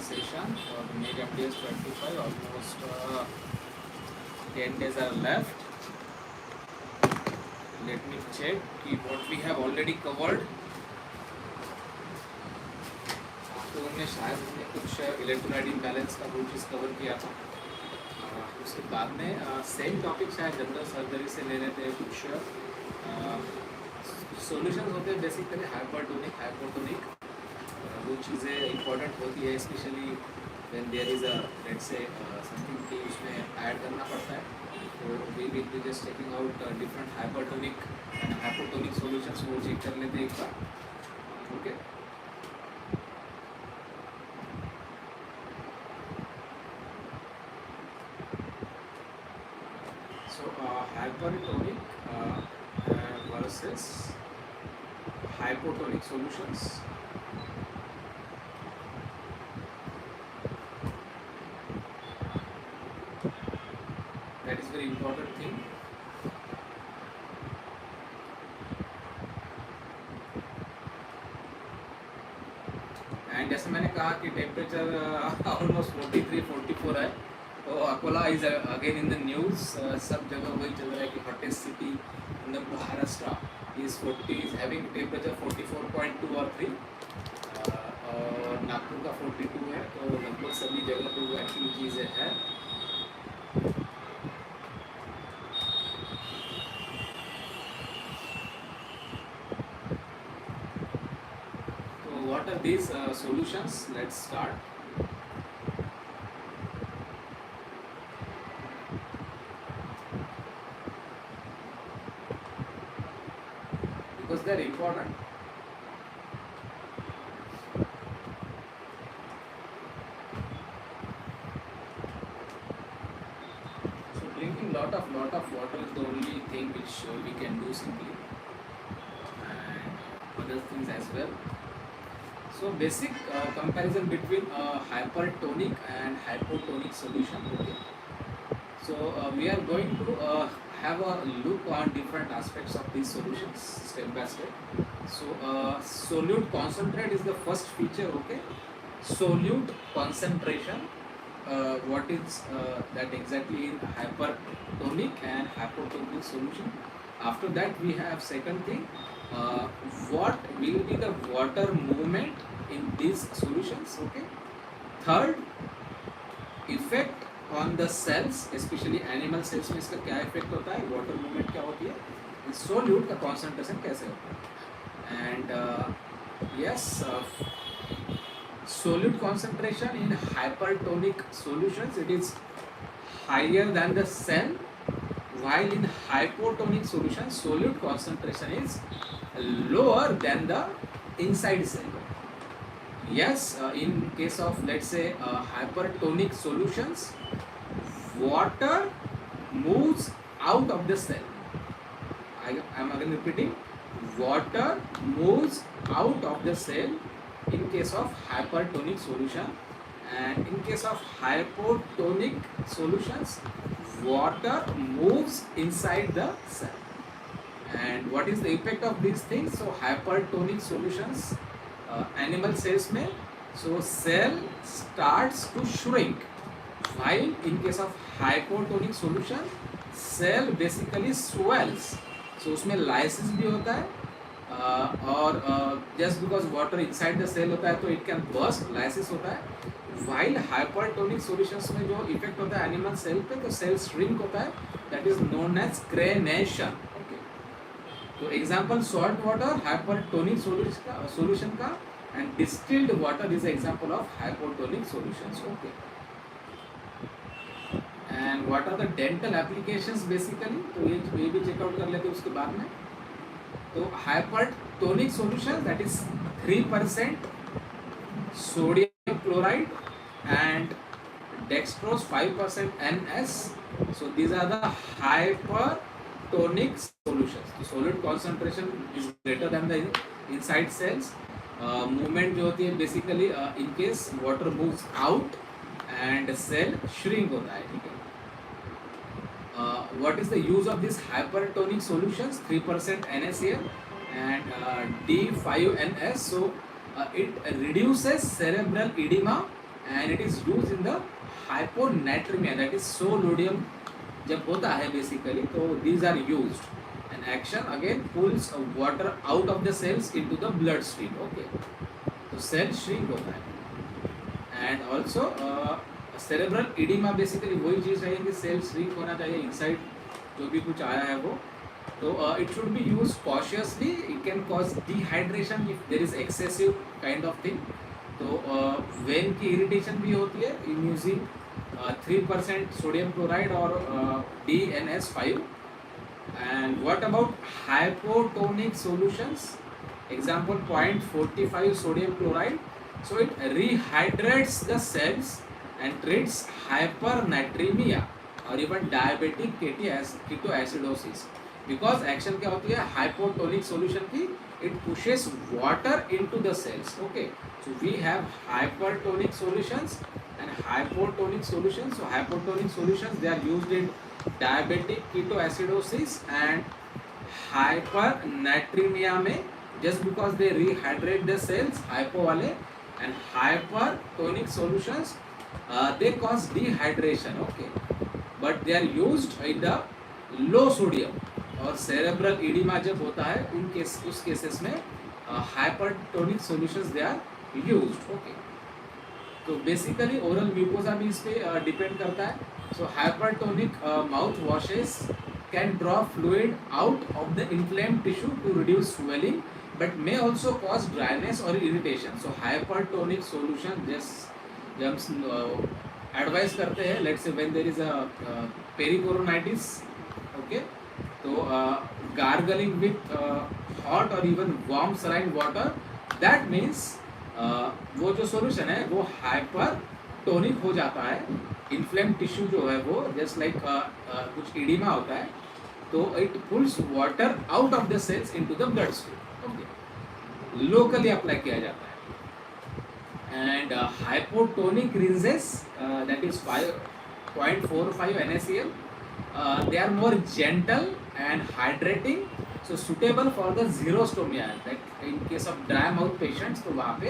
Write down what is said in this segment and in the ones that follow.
session for the May MDS 25. Almost 10 days are left. Let me check what we have already covered. तो हमने शायद कुछ electrolyte imbalance का वो चीज़ cover किया था. उसके बाद में सेम टॉपिक शायद जनरल सर्जरी से ले रहे थे. कुछ सॉल्यूशंस होते हैं बेसिकली हाइपरटोनिक हाइपोटोनिक. वो चीज़ें इंपॉर्टेंट होती है specially when there is a let's say something कि उसमें ऐड करना पड़ता है. तो we will be just taking out different hypertonic and hypotonic solutions वो चेक कर लेते हैं एक बार. Okay. Hypertonic versus hypotonic solutions. That is very important thing. And जैसे मैंने कहा कि टेम्परेचर ऑलमोस्ट 43-44 है. तो Akola is again in the news. सब जगह वही चल रहा है कि hottest city in the Maharashtra is having temperature 44.2 और 3. और नागपुर का 42 है. तो लगभग सभी जगह पे वो एक्चुअली चीज़ें हैं. तो what are these solutions? Let's start. Because they are important. So drinking lot of water is the only thing which we can do simply, and other things as well. So basic comparison between hypertonic and hypotonic solution. Okay. So we are going to have a look on different aspects of these solutions step by step. So solute concentrate is the first feature. Okay. Solute concentration, what is that exactly in hypertonic and hypotonic solution. After that we have second thing, what will be the water movement in these solutions. Okay. Third, effect on the cells, especially animal cells में इसका क्या effect होता है, water movement क्या होती है, solute का concentration कैसे होता है. And yes, solute concentration in hypertonic solutions it is higher than the cell, while in hypotonic solution solute concentration is lower than the inside cell. Yes, in case of let's say hypertonic solutions, water moves out of the cell. I am again repeating, water moves out of the cell in case of hypertonic solution, and in case of hypotonic solutions water moves inside the cell. And what is the effect of these things? So hypertonic solutions, animal cells में, so cell starts to shrink, while in case of hypotonic solution cell basically swells. So उसमें lysis भी होता है, और just because water inside the cell होता है तो it can burst, lysis होता है. While hypertonic solutions में जो इफेक्ट होता है एनिमल सेल पे, तो सेल श्रिंक होता है, that is known as crenation. Okay. तो example salt water hypertonic solution का, and distilled water is example of hypotonic solutions. Okay. And what are the dental applications basically, तो ये भी checkout कर लेते हैं उसके बाद में. तो hypertonic solution that is 3% sodium chloride and dextrose 5% NS. So these are the hypertonic solutions. The solute concentration is greater than the inside cells. Movement जो होती है basically in case water moves out and cell shrink होता है. ठीक है. What is the use of these hypertonic solutions? 3% NaCl and D5NS. So it reduces cerebral edema and it is used in the hyponatremia, that is सोलोडियम जब होता है basically, तो these are used. And action again pulls water out of the cells into the blood stream. Okay, तो cell shrink होता है. And also cerebral edema basically वही चीज़ है कि cell shrink होना चाहिए inside जो भी कुछ आया है वो. तो it should be used cautiously. It can cause dehydration if there is excessive kind of thing. तो वेन की इरिटेशन भी होती है इन यूजिंग 3% सोडियम क्लोराइड और DNS5. And what about hypotonic solutions? Example 0.45 sodium chloride. So it rehydrates the cells and treats hypernatremia or even diabetic ketoacidosis. Because action क्या होती है hypotonic solution की, it pushes water into the cells. Okay, so we have hypertonic solutions and hypotonic solutions. So hypotonic solutions, they are used in diabetic ketoacidosis and hypernatremia में, just because they rehydrate the cells, hypo वाले. And hypertonic solutions, they cause dehydration. Okay, but they are used in the low sodium. और cerebral oedema जब होता है उस cases में hypertonic solutions they are used. Okay, तो basically oral mucosa भी इस पे डिपेंड करता है. So hypertonic mouth washes can draw fluid out of the inflamed tissue to reduce swelling, but may also cause dryness और irritation. So hypertonic solution जब हम advice करते हैं, let's say when there is a pericoronitis, okay, तो gargling with hot और even warm saline water, that means वो जो solution है वो हाइपरटोनिक हो जाता है. इन्फ्लेम टिश्यू जो है वो जस्ट लाइक कुछ इडिमा होता है, तो it pulls water out of the cells into the blood stream. Okay, locally apply किया जाता है. And hypotonic rinses, that is 5.45 NaCl, they are more gentle and hydrating, so suitable for the xerostomia, that in case of dry mouth patients, तो वहाँ पे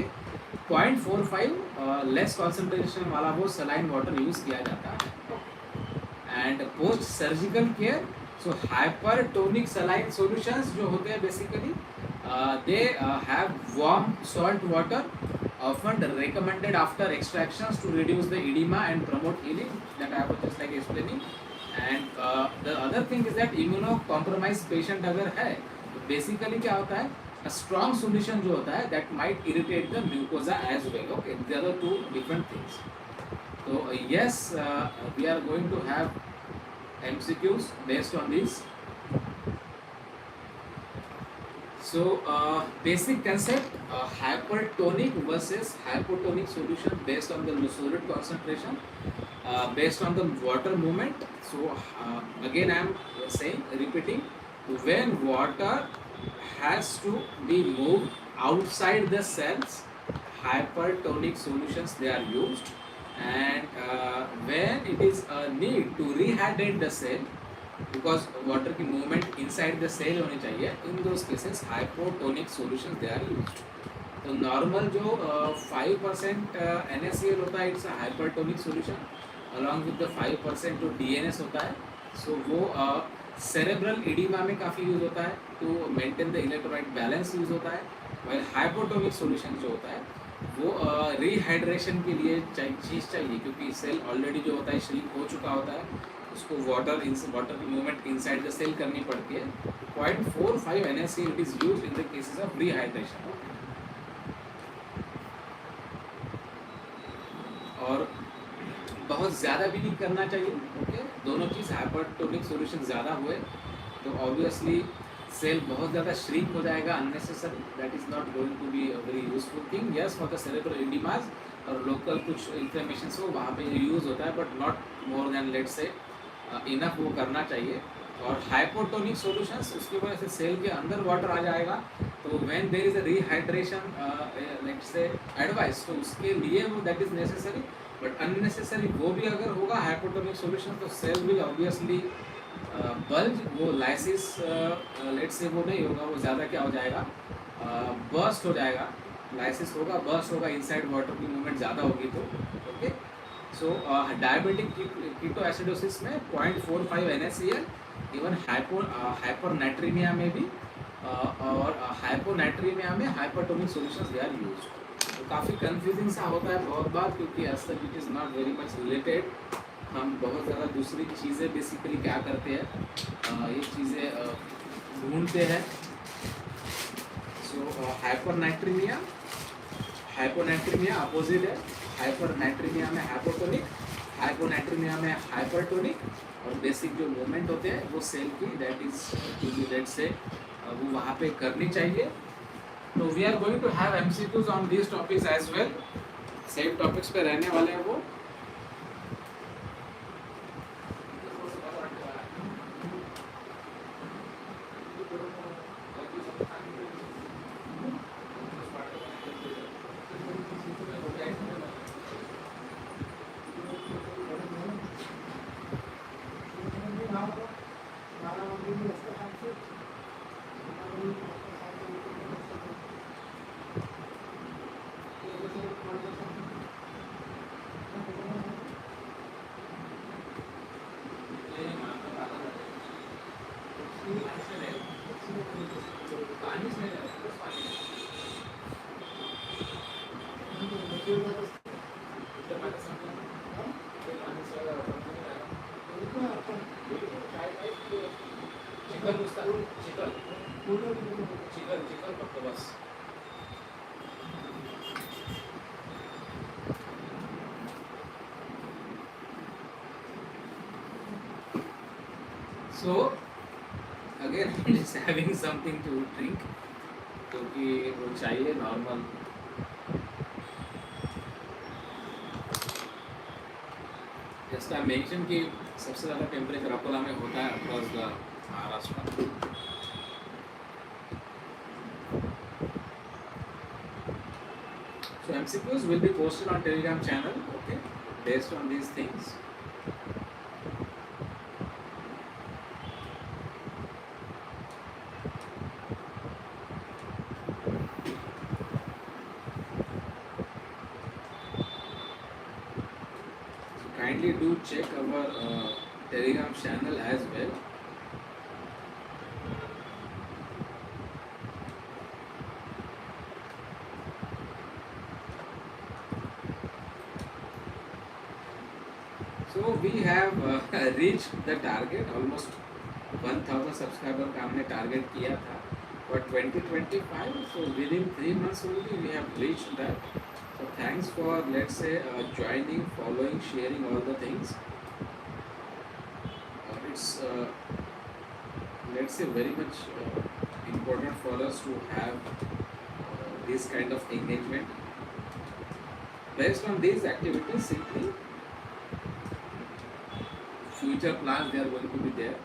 0.45 less concentration वाला वो saline water use किया जाता है. And post surgical care, so hypertonic saline solutions जो होते हैं basically they have warm salt water often recommended after extractions to reduce the edema and promote healing, that I was just like explaining. And the other thing is that immunocompromised patient अगर है तो basically क्या होता है, a strong solution जो होता है that might irritate the mucosa as well. Okay, there are two different things. So yes, we are going to have MCQs based on this. So basic concept, hypertonic versus hypotonic solution based on the solid concentration, based on the water movement. So again I am saying, repeating, when water has to be moved outside the cells, hypertonic solutions they are used. And when it is a need to rehydrate the cell, because water की movement inside the cell होनी चाहिए, in those cases hypotonic solutions they are used. तो normal जो 5% NaCl होता है, it's a hypertonic solution along with the 5% जो DNS होता है. सो वो सेरेब्रल इडिमा में काफ़ी यूज होता है to maintain the electrolyte balance use होता है. वाइल हाइपोटोनिक सॉल्यूशन जो होता है वो रिहाइड्रेशन के लिए चीज़ चाहिए, क्योंकि सेल ऑलरेडी जो होता है श्रिंक हो चुका होता है, उसको वाटर की मूवमेंट इनसाइड द सेल करनी पड़ती है. 0.45 NaCl it is used in the cases of rehydration. और बहुत ज़्यादा भी नहीं करना चाहिए. ओके, दोनों चीज़, हाइपरटोनिक सॉल्यूशन ज़्यादा हुए तो ऑब्वियसली सेल बहुत ज़्यादा श्रिंक हो जाएगा unnecessary. That is not going to be a very useful thing. Yes, for the cerebral oedemas और लोकल कुछ इन्फ्लेमेशन हो वहाँ पे यूज़ होता है, but not more than let's say enough वो करना चाहिए. और हाइपोटोनिक सॉल्यूशंस, उसकी वजह से सेल के अंदर वाटर आ जाएगा, तो when there is a rehydration let's say advice, तो उसके लिए वो that is necessary. But unnecessary वो भी अगर होगा हाइपोटोनिक सॉल्यूशन, तो सेल विल ऑब्वियसली बल्ज, वो लाइसिस लेट्स से वो नहीं होगा, वो ज़्यादा क्या हो जाएगा, बर्स्ट हो जाएगा. लाइसिस होगा, बर्स्ट होगा, इनसाइड वाटर की मूवमेंट ज़्यादा होगी तो। ओके, सो डायबिटिक कीटो एसिडोसिस में 0.45 NaCl, इवन हाइपरनाइट्रीमिया में भी और हाइपोनाइट्रीमिया में hypertonic solutions they are used. तो काफ़ी कंफ्यूजिंग सा होता है बहुत बार, क्योंकि as it is not very much related. हम बहुत ज़्यादा दूसरी चीज़ें बेसिकली क्या करते हैं, ये चीज़ें ढूंढते हैं। सो हाइपरनाइट्रीमिया, हाइपोनाइट्रीमिया अपोजिट है। हाइपरनाइट्रीमिया में हाइपोटोनिक, हाइपोनाइट्रीमिया में हाइपरटोनिक, और बेसिक जो मूवमेंट होते हैं वो सेल की दैट इज लेट से वो वहाँ पे करनी चाहिए। तो we are going to have MCQs on this topics as well. Same topics पे रहने वाले हैं वो। So again I'm just having something to drink, क्योंकि वो चाहिए नॉर्मल। जैसा आई मेंशन कि सबसे ज़्यादा टेम्परेचर अकोला में होता है across the Maharashtra. So MCQs will be posted on Telegram channel, okay, based on these things. Kindly do check our Telegram channel as well. So we have reached the target, almost 1000 subscriber का हमने target किया था for 2025. So within 3 months only we have reached that. So thanks for, let's say, joining, following, sharing all the things. It's let's say very much important for us to have this kind of engagement. Based on these activities, simply future plans they are going to be there.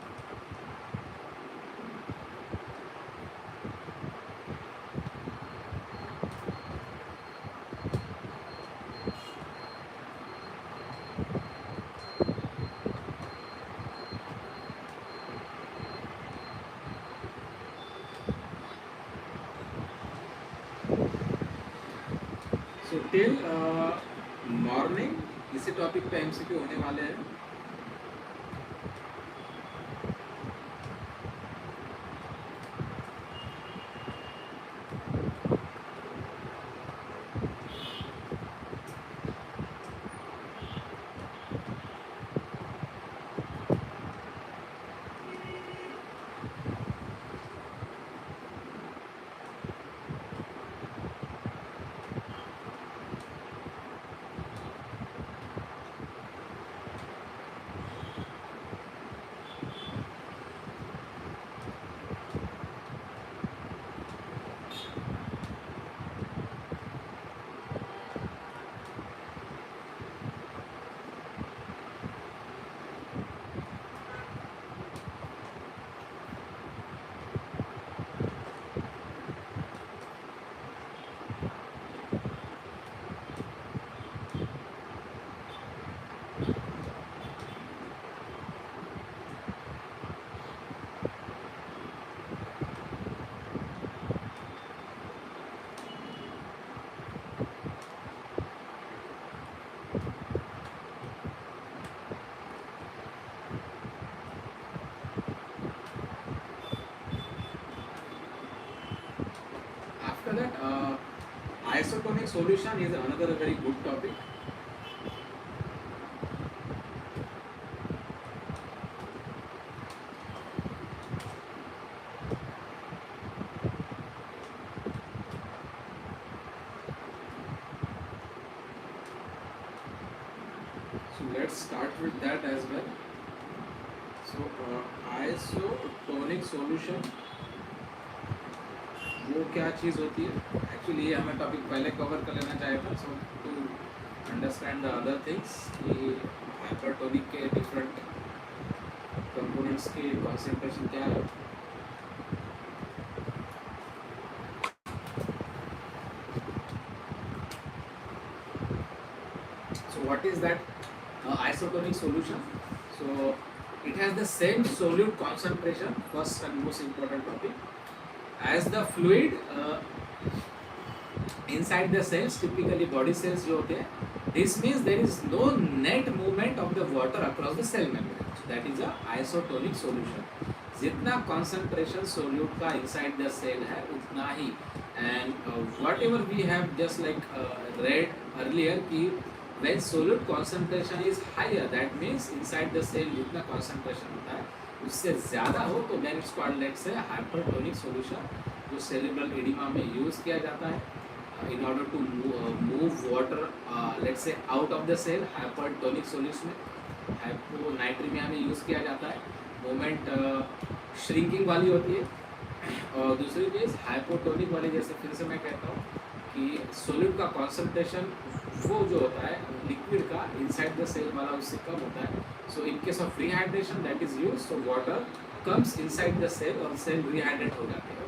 So till morning इसी topic पे MCQ होने वाले हैं। isotonic solution is another very good topic. So let's start with that as well. So isotonic solution वो क्या चीज़ होती है actually, ये हमें टॉपिक पहले कवर कर लेना चाहिए था. So to understand the other things कि हाइपरटोनिक के डिफरेंट कंपोनेंट्स की कॉन्सेंट्रेशन क्या है. So what is that isotonic solution? So it has the same solute concentration, first and most important topic, as the fluid inside the cells, typically body cells जो होते हैं. This means there is no net movement of the water across the cell membrane. So that is a isotonic solution. जितना concentration solute का inside the cell है उतना ही. And whatever we have just like read earlier कि when solute concentration is higher, that means inside the cell जितना concentration होता है उससे ज़्यादा हो तो then it's called let's say hypertonic solution, जो cerebral edema में यूज़ किया जाता है in order to move water let's say out of the cell. hypertonic solution में hyponatremia में यूज़ किया जाता है. मोमेंट श्रिंकिंग वाली होती है. और दूसरी चीज़ हाइपोटोनिक वाली, जैसे फिर से मैं कहता हूँ कि सोलिड का कॉन्सेंट्रेशन वो जो होता है लिक्विड का इनसाइड द सेल वाला उससे कम होता है. So in case of rehydration that is use, so water comes inside the cell और सेल रिहाइड्रेट हो जाते हैं.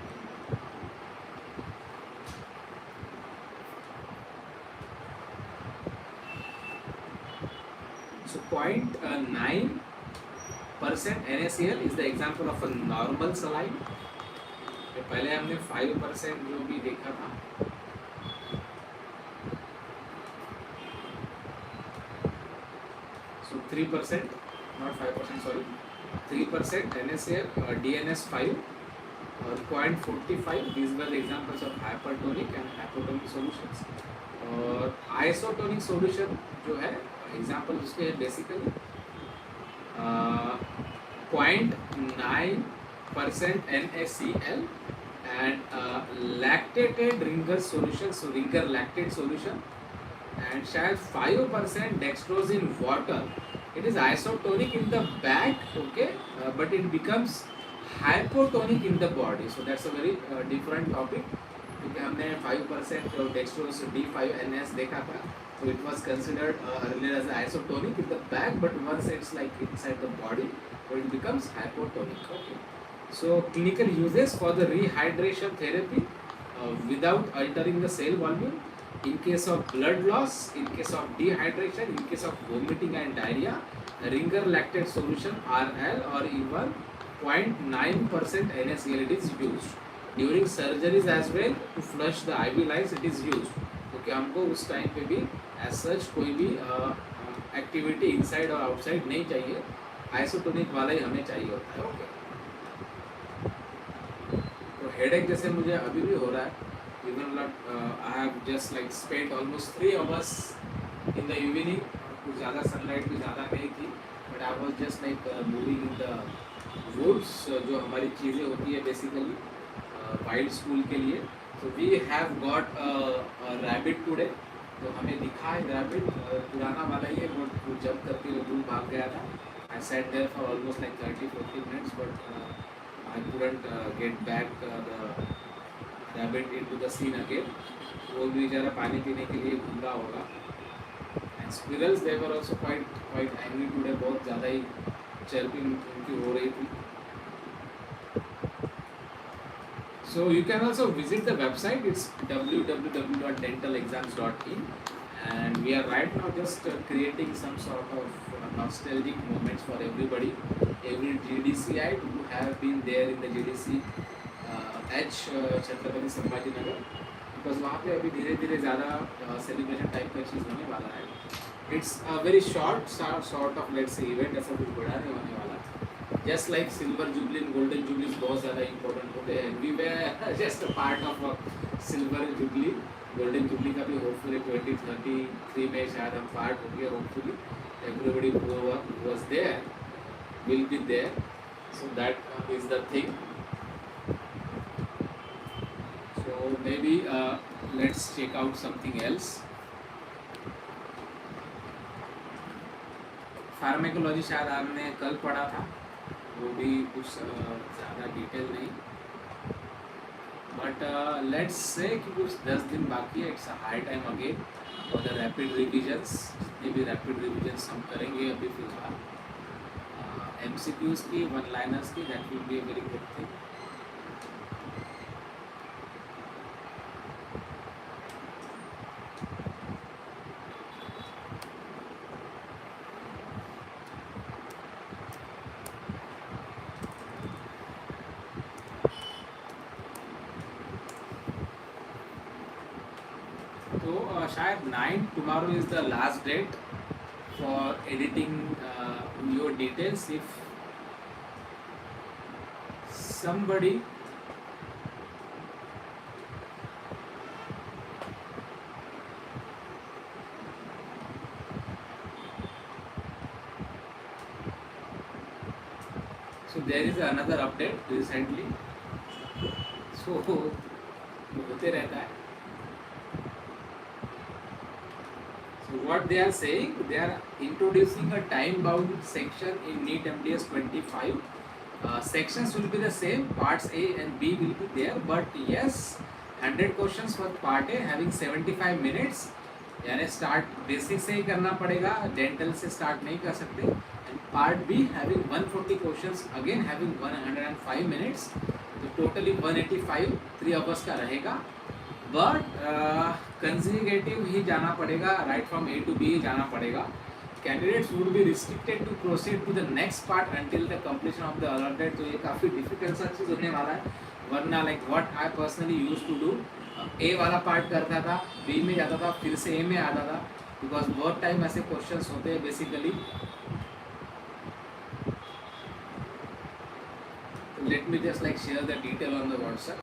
So 0.9% NaCl is the example of a normal saline. पहले हमने 5% जो भी देखा था, so 3%, not 5%, sorry, 3% NaCl, DNS5 और 0.45. these were the examples of hypertonic and hypotonic solutions. और isotonic solution जो है एग्जाम्पल उसके है basically 0.9% NaCl and lactated ringer solution, so ringer lactate solution, and शायद 5% dextrose in water. It is isotonic in the back, okay, but it becomes hypotonic in the body. So that's a very different topic. क्योंकि हमने 5% dextrose D5NS देखा था, so it was considered earlier as isotonic in the back, but once it's like inside the body, so it becomes hypotonic. Okay. So clinical uses for the rehydration therapy without altering the cell volume, in case of blood loss, in case of dehydration, in case of vomiting and diarrhea, ringer lactate solution RL or even 0.9% NaCl it is used. During surgeries as well to flush the IV lines it is used. क्योंकि हमको उस time पे भी as such कोई भी activity inside और outside नहीं चाहिए, आइसोटोनिक वाला ही हमें चाहिए होता है. ओके. तो हेडेक जैसे मुझे अभी भी हो रहा है, even I have just like spent almost 3 hours in the evening. कुछ ज़्यादा सनलाइट भी ज़्यादा नहीं थी, but I was just like moving in the woods, जो हमारी चीज़ें होती है बेसिकली वाइल्ड स्कूल के लिए. तो we have got rabbit today. तो हमें दिखा है रैबिट, पुराना वाला ही है, वो जंप करके दूर भाग गया था. I sat there for almost like 30-40 minutes, but I couldn't get back the rabbit into the scene again. वो भी बेचारा पानी पीने के लिए घूम रहा होगा. And squirrels they were also quite angry today. बहुत ज़्यादा ही चर्पिंग उनकी हो रही थी. So you can also visit the website. It's www.dentalexams.in, and we are right now just creating some sort of nostalgic moments for everybody. Every GDCite who have been there in the GDC H Chhatrapati Sambhaji Nagar, because वहाँ पे अभी धीरे धीरे ज़्यादा celebration type का चीज़ होने वाला है. It's a very short sort of let's say event, ऐसा कुछ बड़ा नहीं होने वाला. Just like silver jubilee and golden jubilee बहुत ज़्यादा important होते हैं. We were just a part of a silver jubilee, golden jubilee का भी होपफुली 2033 में शायद हम पार्ट होंगे hopefully. Everybody who was there will be there. So that is the thing. So maybe let's check out something else. Pharmacology शायद आपने कल पढ़ा था, वो भी कुछ ज़्यादा डिटेल नहीं, बट लेट्स से कि कुछ 10 दिन बाकी है. It's a high time again for the rapid revisions. जितने भी रैपिड रिविजन्स हम करेंगे अभी फिलहाल MCQs की, वन लाइनर्स की, that will be a very good thing. तो शायद 9 tomorrow is the last date for editing your details. If somebody so there is another update recently, so होते रहता है. So what they are saying, they are introducing a time bound section in NEET MDS 25. Sections will be the same, parts A and B will be there, but yes, 100 questions for part A having 75 minutes. यानी start basic से ही करना पड़ेगा, dental से start नहीं कर सकते. And part B having 140 questions again having 105 minutes. तो totally 185 3 hours का रहेगा. बट कंजिगेटिव ही जाना पड़ेगा, right from A to B ही जाना पड़ेगा. Candidates would be restricted to proceed to the next part until the completion of the allotted. तो ये काफ़ी डिफिकल्ट सा चीज़ होने वाला है. वरना like what I personally used to do, A वाला पार्ट करता था, बी में जाता था, फिर से ए में आता था, बिकॉज बहुत टाइम ऐसे क्वेश्चंस होते हैं basically. Let me just like share the detail on the WhatsApp.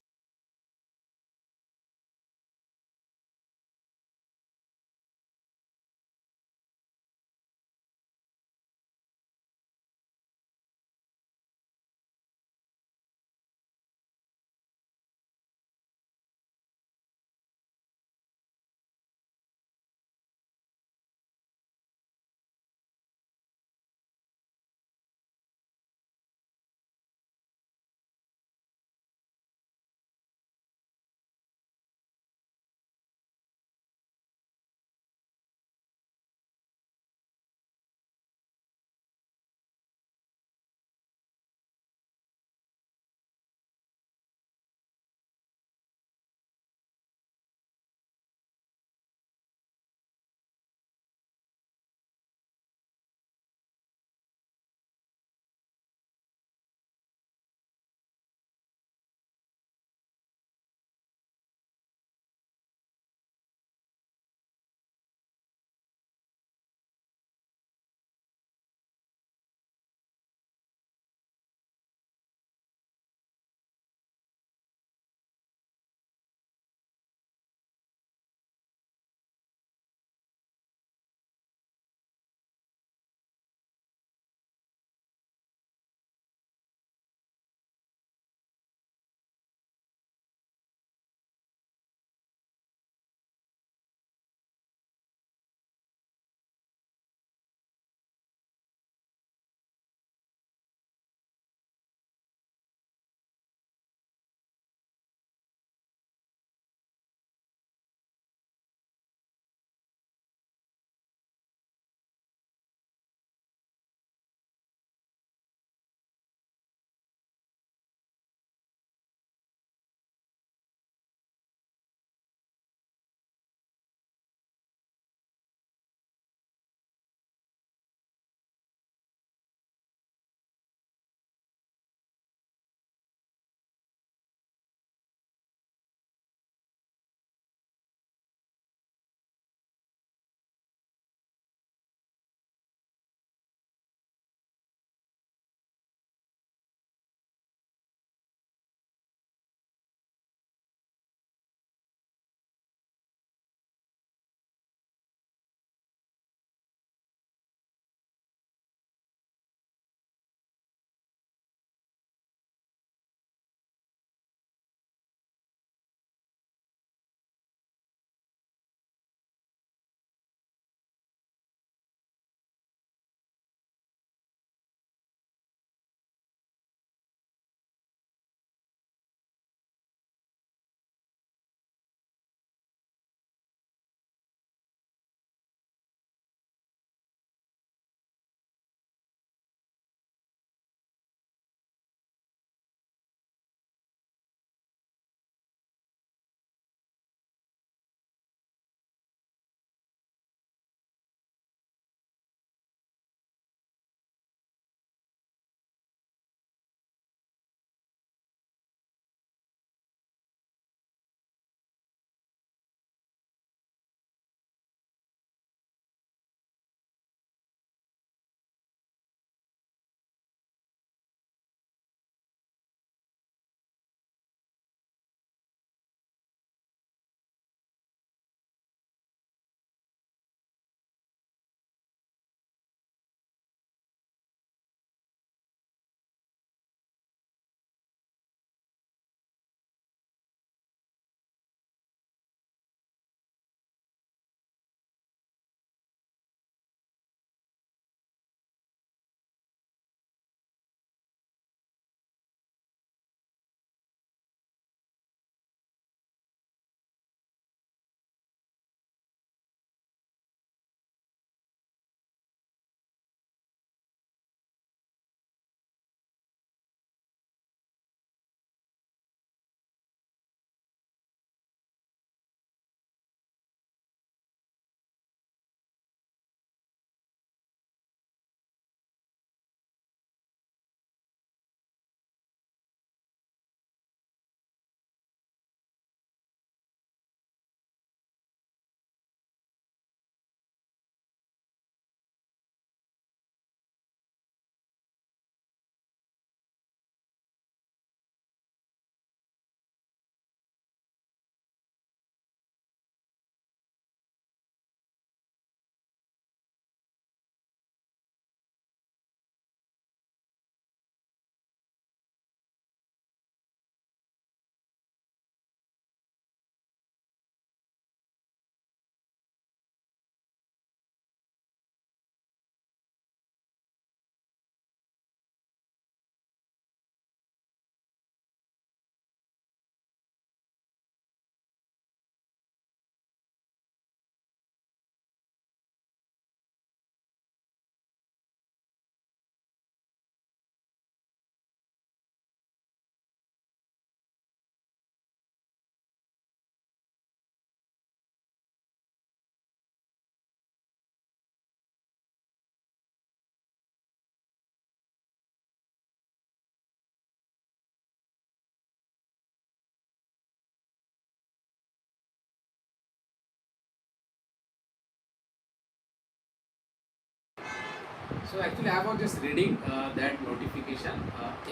So actually I was just reading that notification.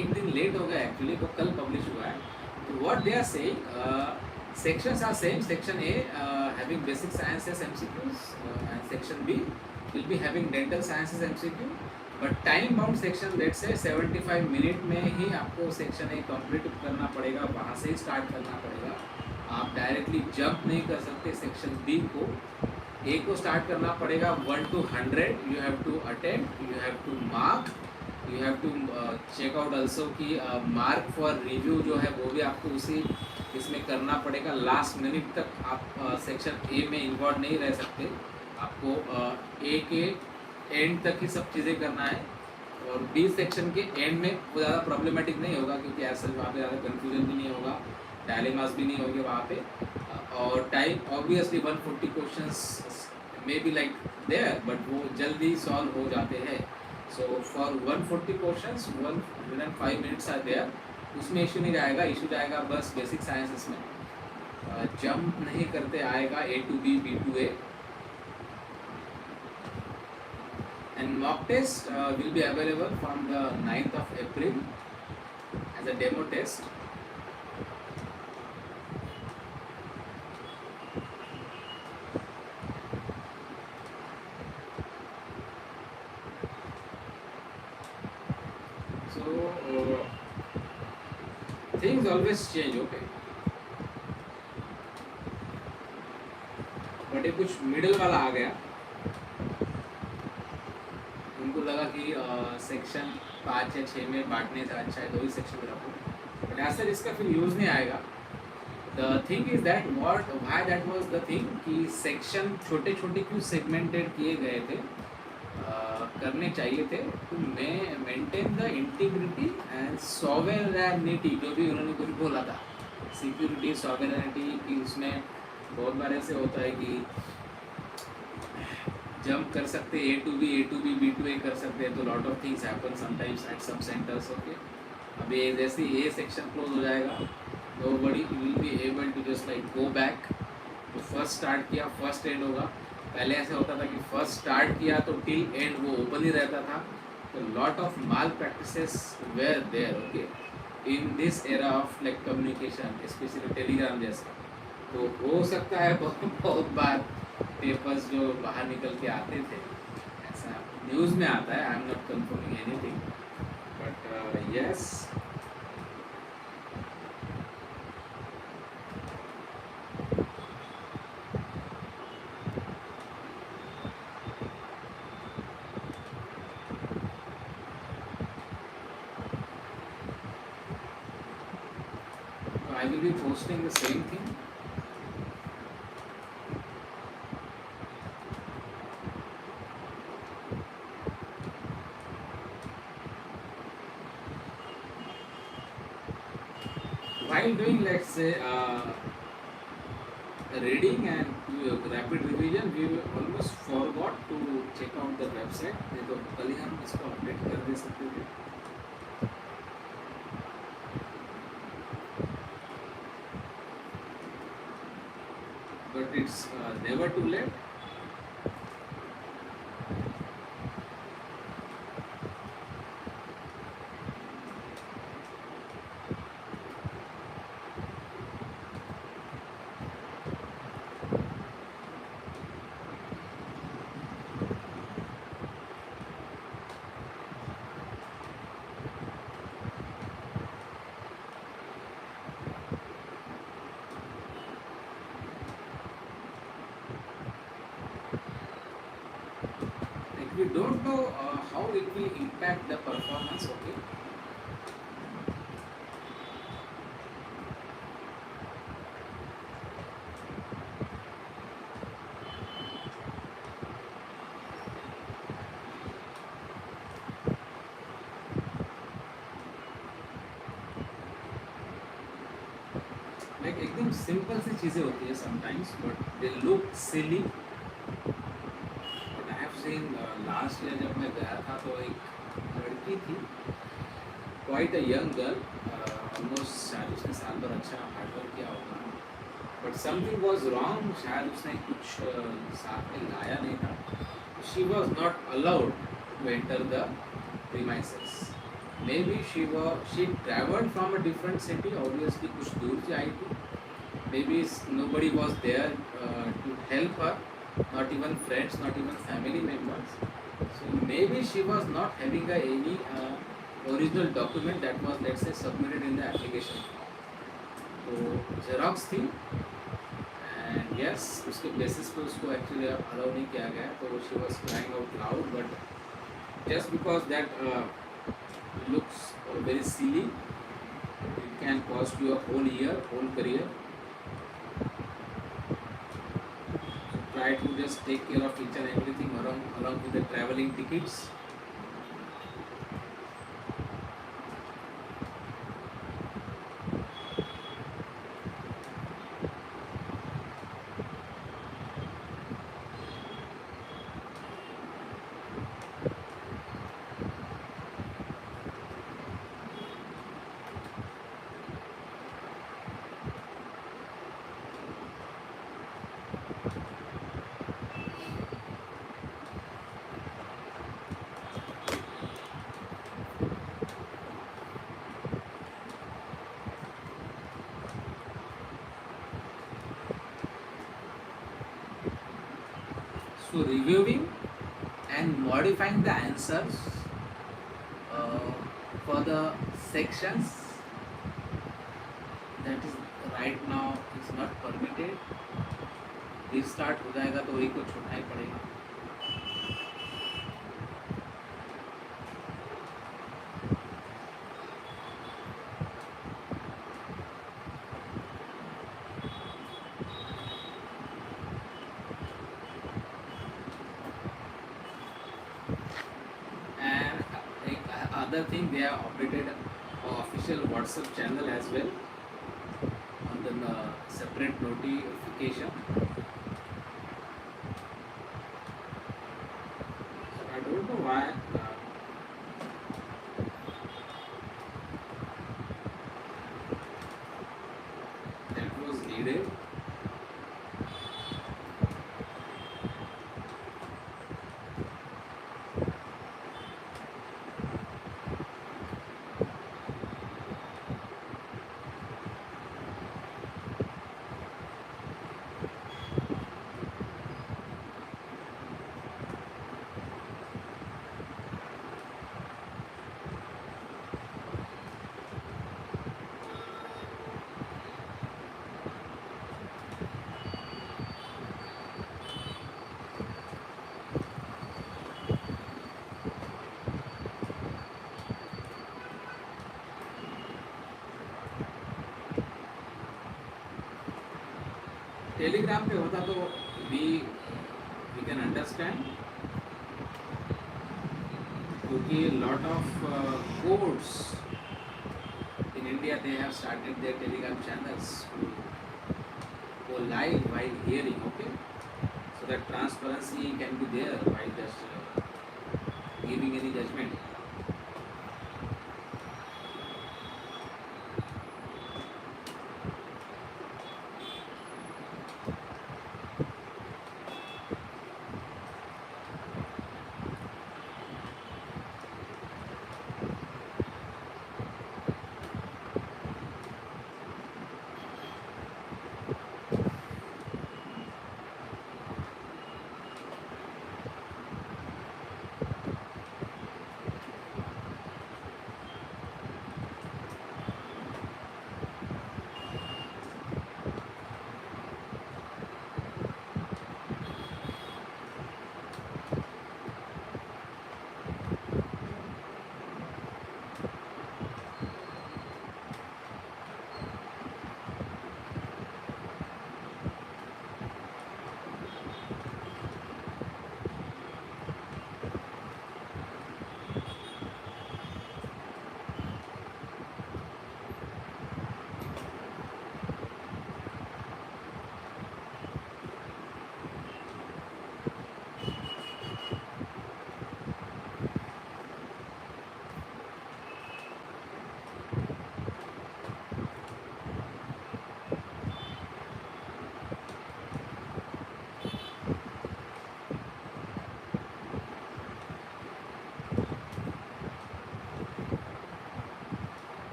एक दिन लेट हो गया एक्चुअली, वो कल पब्लिश हुआ है. तो what they are saying, sections are same. Section A having basic sciences MCQs, and section B will be having dental sciences MCQ. But time bound section, let's say 75 minute में ही आपको section A complete करना पड़ेगा, वहाँ से ही start करना पड़ेगा. आप directly jump नहीं कर सकते सेक्शन B को. ए को स्टार्ट करना पड़ेगा 1 to 100. You have to attend, you have to mark, you have to check out also कि मार्क फॉर रिव्यू जो है वो भी आपको उसी इसमें करना पड़ेगा. लास्ट मिनट तक आप सेक्शन ए में इन्वॉल्व नहीं रह सकते. आपको ए के एंड तक ही सब चीज़ें करना है. और बी सेक्शन के एंड में वो ज़्यादा प्रॉब्लमेटिक नहीं होगा, क्योंकि ऐसा वहाँ पे ज़्यादा कन्फ्यूजन भी नहीं होगा, डायलेमास भी नहीं होंगे वहाँ पे. और time obviously 140 questions may be like there, but वो जल्दी सॉल्व हो जाते हैं. So for 140 questions 105 minutes are there. उसमें इशू नहीं जाएगा. इशू जाएगा बस बेसिक साइंसेस में. जंप नहीं करते आएगा A to B, B to A. And mock test will be available from the 9th of April as a demo test. So things always change, okay? But ये कुछ middle वाला आ गया. उनको लगा कि सेक्शन 5 या 6 में बांटने से अच्छा है 2 ही सेक्शन में रखो. बट ऐसा इसका फिर यूज़ नहीं आएगा. The thing is that what why that was the thing कि सेक्शन छोटे छोटे क्यों सेगमेंटेड किए गए थे, करने चाहिए थे to maintain the integrity and sovereignty. जो भी उन्होंने कुछ बोला था, सिक्योरिटी, सॉवरेनिटी की, उसमें बहुत बार ऐसे होता है कि जंप कर सकते A to B, A to B, B to A कर सकते हैं. तो lot of things happen sometimes at some centres. Okay, अभी जैसे A सेक्शन क्लोज हो जाएगा, nobody will be able to just like go back. तो फर्स्ट स्टार्ट किया, फर्स्ट एंड होगा. पहले ऐसे होता था कि फर्स्ट स्टार्ट किया तो टिल एंड वो ओपन ही रहता था. तो lot of malpractices were there, okay, in this era of like communication, especially Telegram जैसा. तो हो सकता है बहुत बार पेपर्स जो बाहर निकल के आते थे, ऐसा न्यूज़ में आता है. I am not confirming anything, but yes. I will be posting the same thing. While doing, let's say, reading and rapid revision, we almost forgot to check out the website. नहीं तो कल ही हम इसको update कर दे सकते थे. But it's never too late. We don't know how it will impact the performance, okay. Like एकदम simple सी चीज़ें होती है sometimes, but they look silly. Last year जब मैं गया था तो एक लड़की थी, quite a young girl, almost शायद उसने साल भर अच्छा हार्डवर्क किया होगा, बट समथिंग वॉज रॉन्ग. शायद उसने कुछ साथ में लाया नहीं था. She was not allowed to enter the premises. Maybe she traveled from a different city. Obviously, कुछ दूर से आई थी. Maybe nobody was there to help her, not even friends, not even family members. So maybe she was not having any original document that was, let's say, submitted in the application. तो xerox थी, and yes, उसके basis पे उसको actually allow नहीं किया गया. तो she was crying out loud, but just because that looks very silly, it can cost you a whole year, whole career. Try to just take care of each and everything along with the traveling tickets. So reviewing and modifying the answers uh, for the sections that is right now is not permitted. Restart हो जाएगा तो वही को छोड़ना ही पड़ेगा. And other thing, they have updated official WhatsApp channel as well on the separate notification. So I don't know why that was needed. Telegram पे होता तो we can understand, क्योंकि lot of courts in India, they have started their Telegram channels to go live while hearing, okay, so that transparency can be there while just giving any judgment.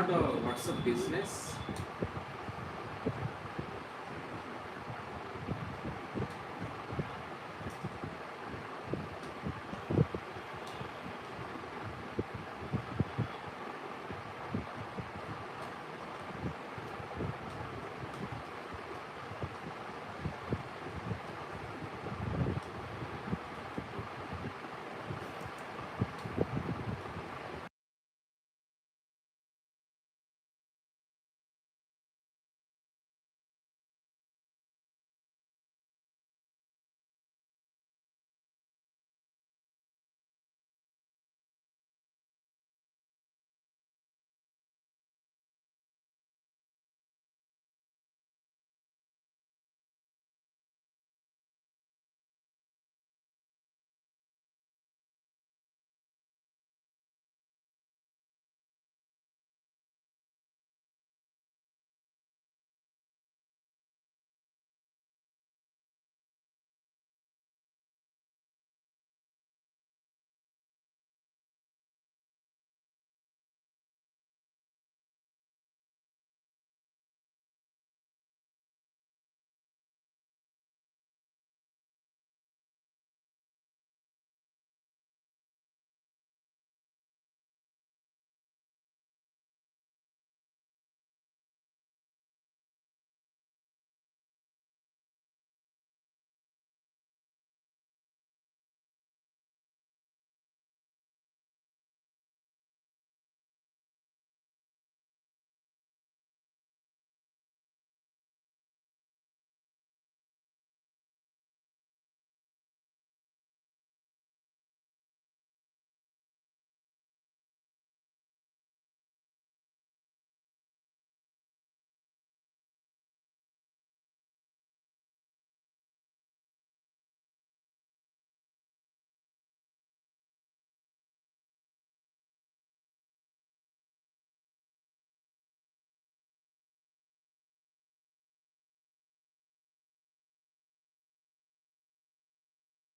not what's the business